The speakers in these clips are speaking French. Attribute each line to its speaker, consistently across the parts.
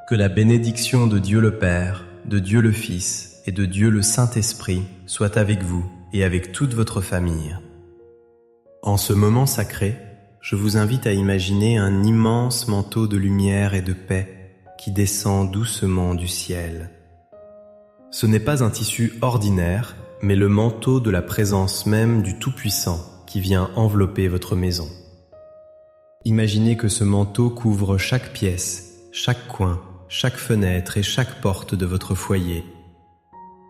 Speaker 1: Que la bénédiction de Dieu le Père, de Dieu le Fils et de Dieu le Saint-Esprit soit avec vous et avec toute votre famille. En ce moment sacré, je vous invite à imaginer un immense manteau de lumière et de paix qui descend doucement du ciel. Ce n'est pas un tissu ordinaire, mais le manteau de la présence même du Tout-Puissant qui vient envelopper votre maison. Imaginez que ce manteau couvre chaque pièce, chaque coin, chaque fenêtre et chaque porte de votre foyer.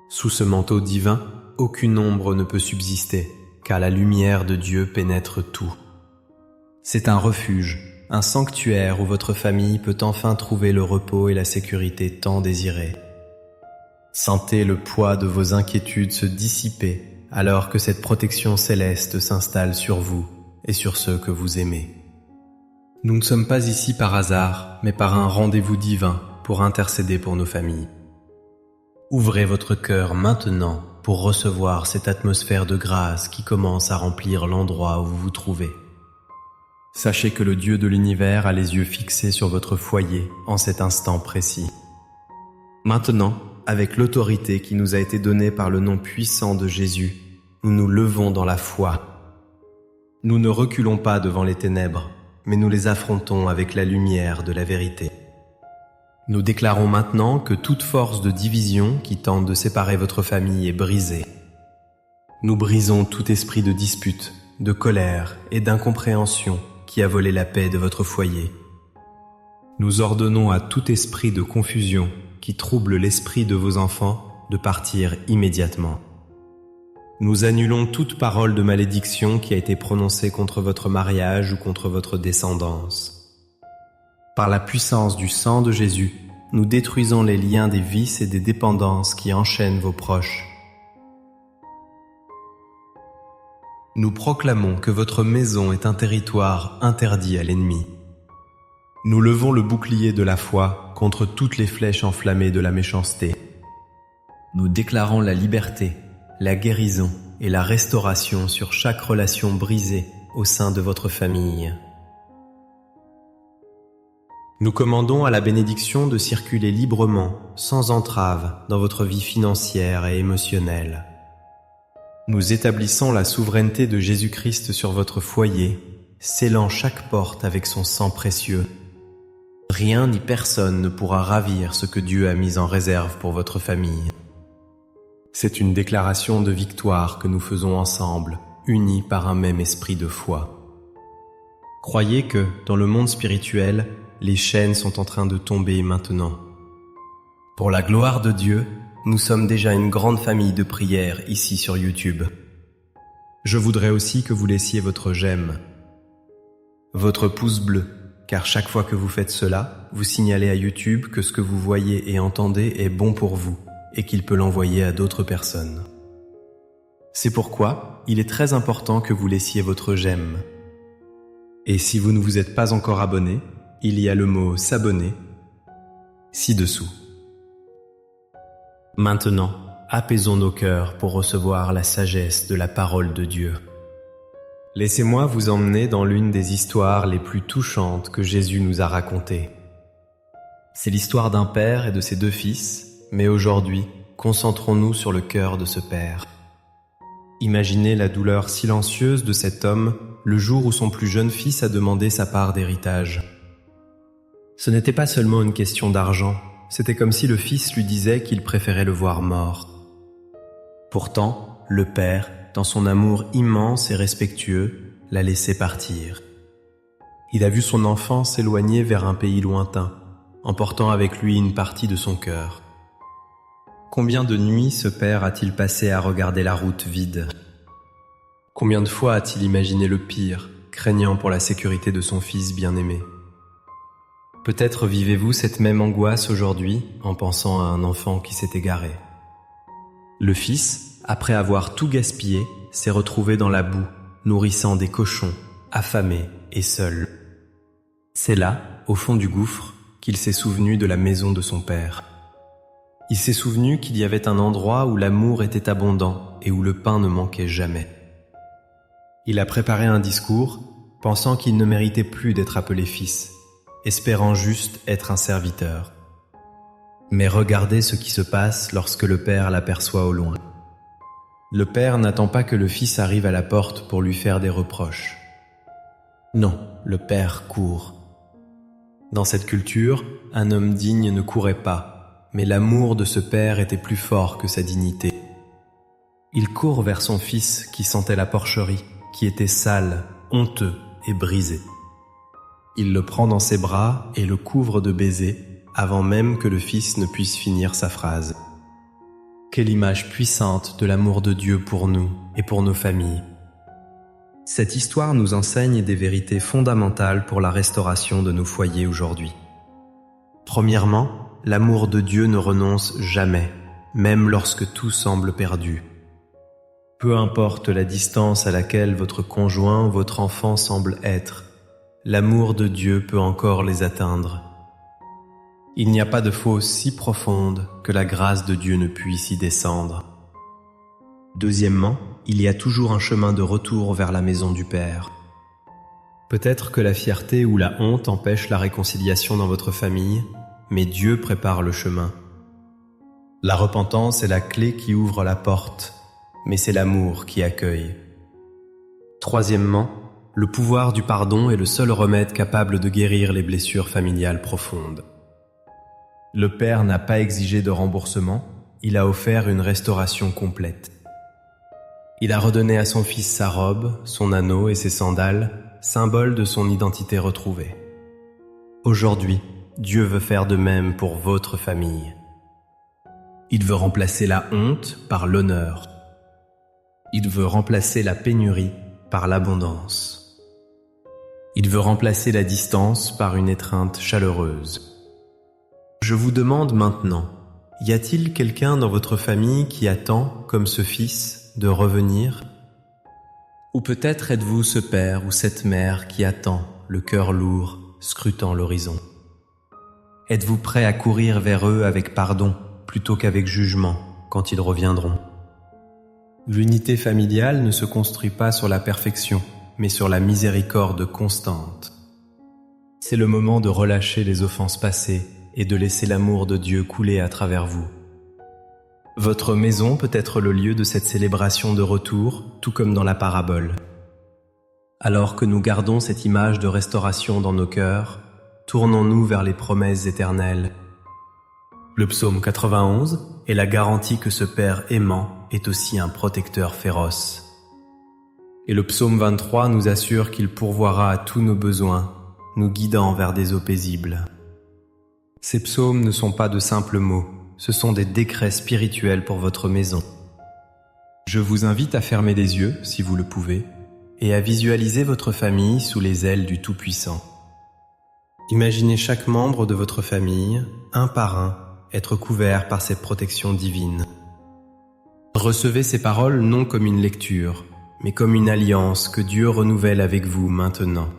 Speaker 1: Sous ce manteau divin, aucune ombre ne peut subsister, car la lumière de Dieu pénètre tout. C'est un refuge, un sanctuaire où votre famille peut enfin trouver le repos et la sécurité tant désirés. Sentez le poids de vos inquiétudes se dissiper alors que cette protection céleste s'installe sur vous et sur ceux que vous aimez. Nous ne sommes pas ici par hasard, mais par un rendez-vous divin pour intercéder pour nos familles. Ouvrez votre cœur maintenant pour recevoir cette atmosphère de grâce qui commence à remplir l'endroit où vous vous trouvez. Sachez que le Dieu de l'univers a les yeux fixés sur votre foyer en cet instant précis. Maintenant, avec l'autorité qui nous a été donnée par le nom puissant de Jésus, nous nous levons dans la foi. Nous ne reculons pas devant les ténèbres, mais nous les affrontons avec la lumière de la vérité. Nous déclarons maintenant que toute force de division qui tente de séparer votre famille est brisée. Nous brisons tout esprit de dispute, de colère et d'incompréhension qui a volé la paix de votre foyer. Nous ordonnons à tout esprit de confusion qui trouble l'esprit de vos enfants de partir immédiatement. Nous annulons toute parole de malédiction qui a été prononcée contre votre mariage ou contre votre descendance. Par la puissance du sang de Jésus, nous détruisons les liens des vices et des dépendances qui enchaînent vos proches. Nous proclamons que votre maison est un territoire interdit à l'ennemi. Nous levons le bouclier de la foi contre toutes les flèches enflammées de la méchanceté. Nous déclarons la liberté, la guérison et la restauration sur chaque relation brisée au sein de votre famille. Nous commandons à la bénédiction de circuler librement, sans entrave, dans votre vie financière et émotionnelle. Nous établissons la souveraineté de Jésus-Christ sur votre foyer, scellant chaque porte avec son sang précieux. Rien ni personne ne pourra ravir ce que Dieu a mis en réserve pour votre famille. C'est une déclaration de victoire que nous faisons ensemble, unis par un même esprit de foi. Croyez que, dans le monde spirituel, les chaînes sont en train de tomber maintenant. Pour la gloire de Dieu, nous sommes déjà une grande famille de prières ici sur YouTube. Je voudrais aussi que vous laissiez votre j'aime, votre pouce bleu, car chaque fois que vous faites cela, vous signalez à YouTube que ce que vous voyez et entendez est bon pour vous et qu'il peut l'envoyer à d'autres personnes. C'est pourquoi il est très important que vous laissiez votre j'aime. Et si vous ne vous êtes pas encore abonné, il y a le mot s'abonner ci-dessous. Maintenant, apaisons nos cœurs pour recevoir la sagesse de la parole de Dieu. Laissez-moi vous emmener dans l'une des histoires les plus touchantes que Jésus nous a racontées. C'est l'histoire d'un père et de ses deux fils, mais aujourd'hui, concentrons-nous sur le cœur de ce père. Imaginez la douleur silencieuse de cet homme le jour où son plus jeune fils a demandé sa part d'héritage. Ce n'était pas seulement une question d'argent, c'était comme si le fils lui disait qu'il préférait le voir mort. Pourtant, le père, dans son amour immense et respectueux, l'a laissé partir. Il a vu son enfant s'éloigner vers un pays lointain, emportant avec lui une partie de son cœur. Combien de nuits ce père a-t-il passé à regarder la route vide? Combien de fois a-t-il imaginé le pire, craignant pour la sécurité de son fils bien-aimé? Peut-être vivez-vous cette même angoisse aujourd'hui en pensant à un enfant qui s'est égaré. Le fils, après avoir tout gaspillé, s'est retrouvé dans la boue, nourrissant des cochons, affamé et seul. C'est là, au fond du gouffre, qu'il s'est souvenu de la maison de son père. Il s'est souvenu qu'il y avait un endroit où l'amour était abondant et où le pain ne manquait jamais. Il a préparé un discours, pensant qu'il ne méritait plus d'être appelé fils, espérant juste être un serviteur. Mais regardez ce qui se passe lorsque le père l'aperçoit au loin. Le père n'attend pas que le fils arrive à la porte pour lui faire des reproches. Non, le père court. Dans cette culture, un homme digne ne courait pas, mais l'amour de ce père était plus fort que sa dignité. Il court vers son fils qui sentait la porcherie, qui était sale, honteux et brisé. Il le prend dans ses bras et le couvre de baisers avant même que le fils ne puisse finir sa phrase. Quelle image puissante de l'amour de Dieu pour nous et pour nos familles. Cette histoire nous enseigne des vérités fondamentales pour la restauration de nos foyers aujourd'hui. Premièrement, l'amour de Dieu ne renonce jamais, même lorsque tout semble perdu. Peu importe la distance à laquelle votre conjoint ou votre enfant semble être, l'amour de Dieu peut encore les atteindre. Il n'y a pas de fosse si profonde que la grâce de Dieu ne puisse y descendre. Deuxièmement, il y a toujours un chemin de retour vers la maison du Père. Peut-être que la fierté ou la honte empêchent la réconciliation dans votre famille, mais Dieu prépare le chemin. La repentance est la clé qui ouvre la porte, mais c'est l'amour qui accueille. Troisièmement, le pouvoir du pardon est le seul remède capable de guérir les blessures familiales profondes. Le Père n'a pas exigé de remboursement, il a offert une restauration complète. Il a redonné à son fils sa robe, son anneau et ses sandales, symbole de son identité retrouvée. Aujourd'hui, Dieu veut faire de même pour votre famille. Il veut remplacer la honte par l'honneur. Il veut remplacer la pénurie par l'abondance. Il veut remplacer la distance par une étreinte chaleureuse. Je vous demande maintenant, y a-t-il quelqu'un dans votre famille qui attend, comme ce fils, de revenir? Ou peut-être êtes-vous ce père ou cette mère qui attend, le cœur lourd, scrutant l'horizon? Êtes-vous prêt à courir vers eux avec pardon, plutôt qu'avec jugement, quand ils reviendront? L'unité familiale ne se construit pas sur la perfection, mais sur la miséricorde constante. C'est le moment de relâcher les offenses passées et de laisser l'amour de Dieu couler à travers vous. Votre maison peut être le lieu de cette célébration de retour, tout comme dans la parabole. Alors que nous gardons cette image de restauration dans nos cœurs, tournons-nous vers les promesses éternelles. Le psaume 91 est la garantie que ce Père aimant est aussi un protecteur féroce. Et le psaume 23 nous assure qu'il pourvoira à tous nos besoins, nous guidant vers des eaux paisibles. Ces psaumes ne sont pas de simples mots, ce sont des décrets spirituels pour votre maison. Je vous invite à fermer les yeux, si vous le pouvez, et à visualiser votre famille sous les ailes du Tout-Puissant. Imaginez chaque membre de votre famille, un par un, être couvert par cette protection divine. Recevez ces paroles non comme une lecture, mais comme une alliance que Dieu renouvelle avec vous maintenant.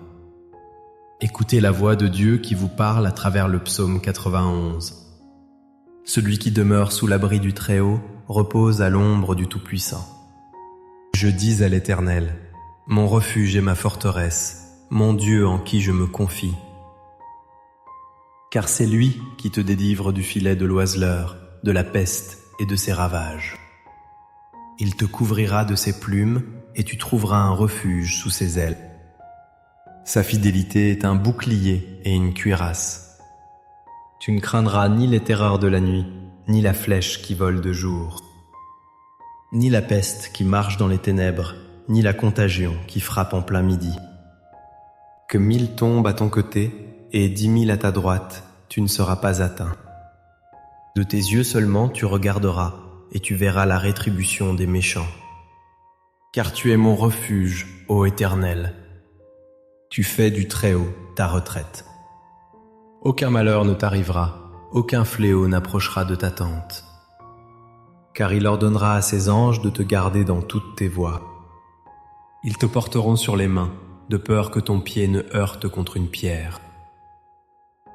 Speaker 1: Écoutez la voix de Dieu qui vous parle à travers le psaume 91. Celui qui demeure sous l'abri du Très-Haut repose à l'ombre du Tout-Puissant. Je dis à l'Éternel, mon refuge et ma forteresse, mon Dieu en qui je me confie. Car c'est lui qui te délivre du filet de l'oiseleur, de la peste et de ses ravages. Il te couvrira de ses plumes et tu trouveras un refuge sous ses ailes. Sa fidélité est un bouclier et une cuirasse. Tu ne craindras ni les terreurs de la nuit, ni la flèche qui vole de jour, ni la peste qui marche dans les ténèbres, ni la contagion qui frappe en plein midi. Que 1000 tombent à ton côté et 10 000 à ta droite, tu ne seras pas atteint. De tes yeux seulement tu regarderas et tu verras la rétribution des méchants. Car tu es mon refuge, ô Éternel. Tu fais du Très-Haut ta retraite. Aucun malheur ne t'arrivera, aucun fléau n'approchera de ta tente. Car il ordonnera à ses anges de te garder dans toutes tes voies. Ils te porteront sur les mains, de peur que ton pied ne heurte contre une pierre.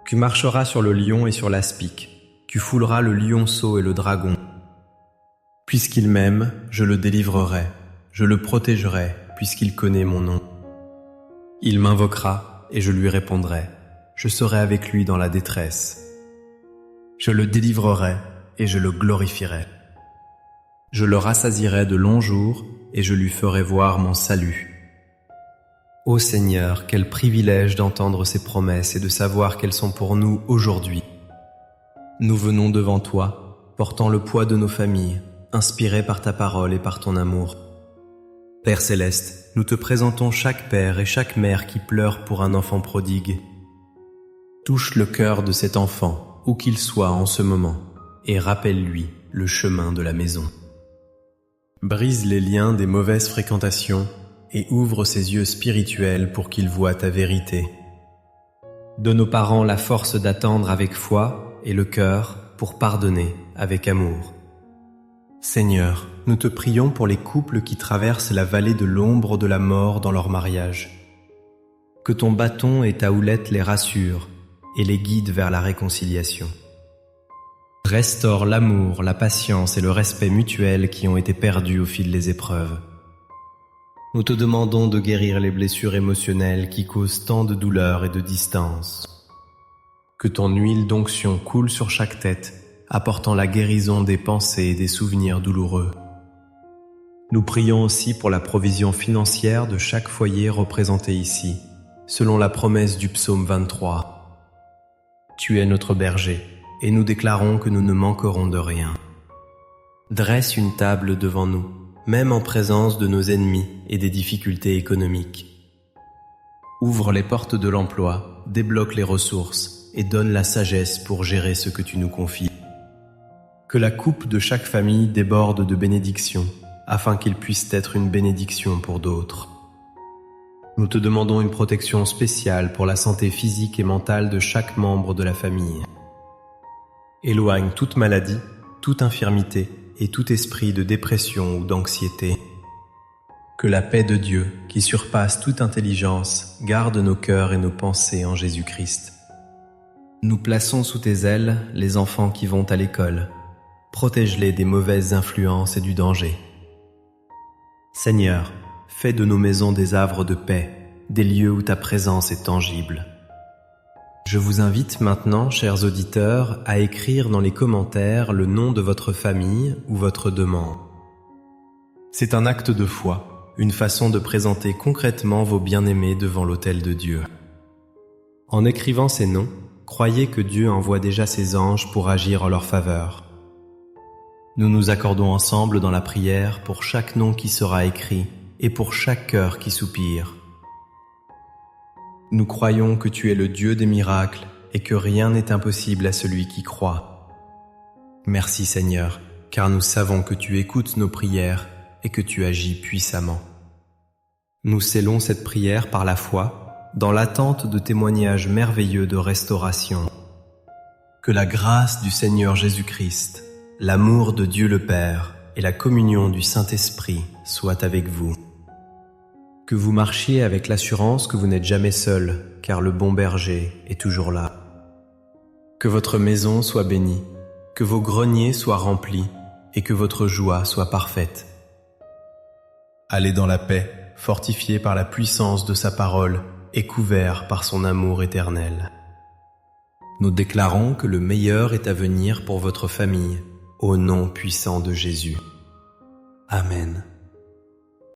Speaker 1: Tu marcheras sur le lion et sur l'aspic, tu fouleras le lionceau et le dragon. Puisqu'il m'aime, je le délivrerai, je le protégerai, puisqu'il connaît mon nom. Il m'invoquera et je lui répondrai, je serai avec lui dans la détresse. Je le délivrerai et je le glorifierai. Je le rassasierai de longs jours et je lui ferai voir mon salut. Ô Seigneur, quel privilège d'entendre ces promesses et de savoir qu'elles sont pour nous aujourd'hui. Nous venons devant toi, portant le poids de nos familles, inspirés par ta parole et par ton amour. Père céleste, nous te présentons chaque père et chaque mère qui pleure pour un enfant prodigue. Touche le cœur de cet enfant, où qu'il soit en ce moment, et rappelle-lui le chemin de la maison. Brise les liens des mauvaises fréquentations et ouvre ses yeux spirituels pour qu'il voie ta vérité. Donne aux parents la force d'attendre avec foi et le cœur pour pardonner avec amour. Seigneur, nous te prions pour les couples qui traversent la vallée de l'ombre de la mort dans leur mariage. Que ton bâton et ta houlette les rassurent et les guident vers la réconciliation. Restaure l'amour, la patience et le respect mutuel qui ont été perdus au fil des épreuves. Nous te demandons de guérir les blessures émotionnelles qui causent tant de douleur et de distance. Que ton huile d'onction coule sur chaque tête, apportant la guérison des pensées et des souvenirs douloureux. Nous prions aussi pour la provision financière de chaque foyer représenté ici, selon la promesse du psaume 23. Tu es notre berger, et nous déclarons que nous ne manquerons de rien. Dresse une table devant nous, même en présence de nos ennemis et des difficultés économiques. Ouvre les portes de l'emploi, débloque les ressources et donne la sagesse pour gérer ce que tu nous confies. Que la coupe de chaque famille déborde de bénédictions, afin qu'il puisse être une bénédiction pour d'autres. Nous te demandons une protection spéciale pour la santé physique et mentale de chaque membre de la famille. Éloigne toute maladie, toute infirmité et tout esprit de dépression ou d'anxiété. Que la paix de Dieu, qui surpasse toute intelligence, garde nos cœurs et nos pensées en Jésus-Christ. Nous plaçons sous tes ailes les enfants qui vont à l'école. Protège-les des mauvaises influences et du danger. Seigneur, fais de nos maisons des havres de paix, des lieux où ta présence est tangible. Je vous invite maintenant, chers auditeurs, à écrire dans les commentaires le nom de votre famille ou votre demande. C'est un acte de foi, une façon de présenter concrètement vos bien-aimés devant l'autel de Dieu. En écrivant ces noms, croyez que Dieu envoie déjà ses anges pour agir en leur faveur. Nous nous accordons ensemble dans la prière pour chaque nom qui sera écrit et pour chaque cœur qui soupire. Nous croyons que tu es le Dieu des miracles et que rien n'est impossible à celui qui croit. Merci Seigneur, car nous savons que tu écoutes nos prières et que tu agis puissamment. Nous scellons cette prière par la foi, dans l'attente de témoignages merveilleux de restauration. Que la grâce du Seigneur Jésus-Christ, l'amour de Dieu le Père et la communion du Saint-Esprit soient avec vous. Que vous marchiez avec l'assurance que vous n'êtes jamais seul, car le bon berger est toujours là. Que votre maison soit bénie, que vos greniers soient remplis et que votre joie soit parfaite. Allez dans la paix, fortifiés par la puissance de sa parole et couverts par son amour éternel. Nous déclarons que le meilleur est à venir pour votre famille, au nom puissant de Jésus. Amen.